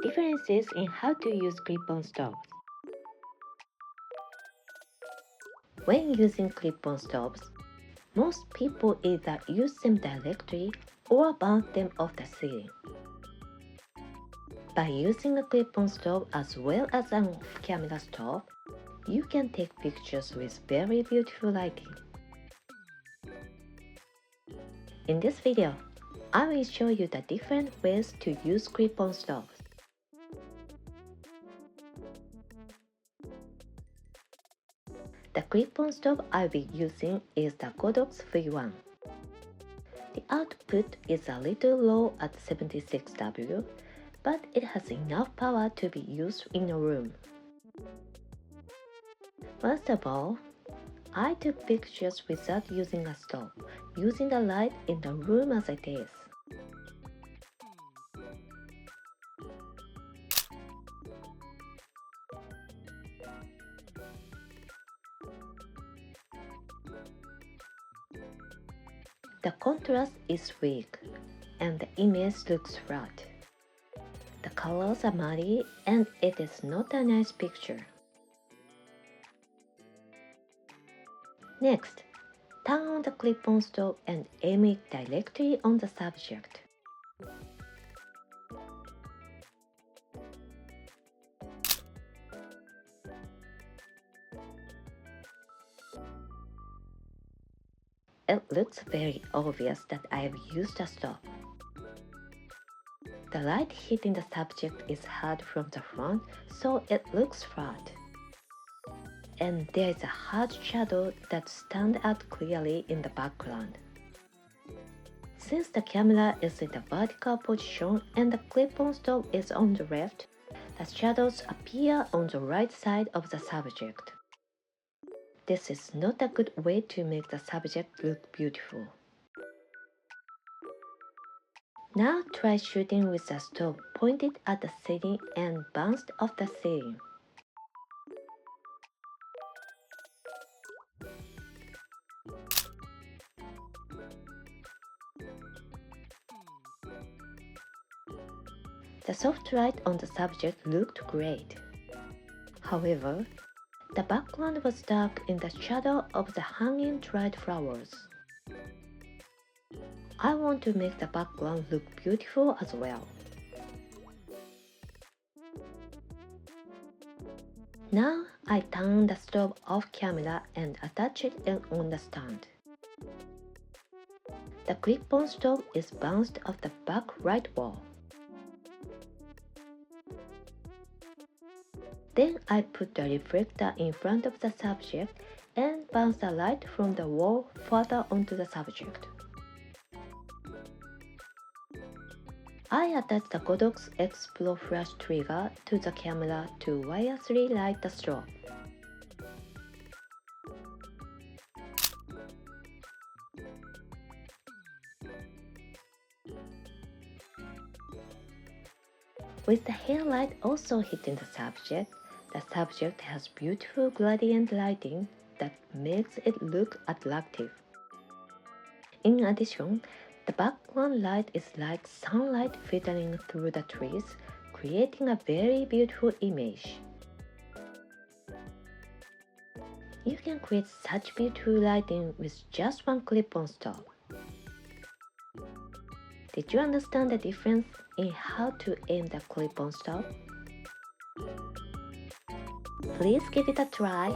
Differences in how to use clip-on stoves. When using clip-on stoves, most people either use them directly or bounce them off the ceiling. By using a clip-on stove as well as an off-camera stove, you can take pictures with very beautiful lighting. In this video, I will show you the different ways to use clip-on stoves. The clip-on stove I'll be using is the Godox V1. The output is a little low at 76W, but it has enough power to be used in a room. First of all, I took pictures without using a stove, using the light in the room as it is. The contrast is weak, and the image looks flat. The colors are muddy, and it is not a nice picture. Next, turn on the clip-on stove and aim it directly on the subject. It looks very obvious that I have used a stove. The light hitting the subject is hard from the front, so it looks flat. And there is a hard shadow that stands out clearly in the background. Since the camera is in the vertical position and the clip-on stove is on the left, the shadows appear on the right side of the subject. This is not a good way to make the subject look beautiful. Now try shooting with the stove pointed at the ceiling and bounced off the ceiling. The soft light on the subject looked great. However, the background was dark in the shadow of the hanging dried flowers. I want to make the background look beautiful as well. Now I turn the stove off camera and attach it on the stand. The clip-on stove is bounced off the back right wall. Then I put the reflector in front of the subject and bounce the light from the wall further onto the subject. I attach the Godox X Pro flash trigger to the camera to wirelessly light the strobe. With the hair light also hitting the subject has beautiful gradient lighting that makes it look attractive. In addition, the background light is like sunlight filtering through the trees, creating a very beautiful image. You can create such beautiful lighting with just one clip-on stove. Did you understand the difference in how to aim the clip-on stove? Please give it a try.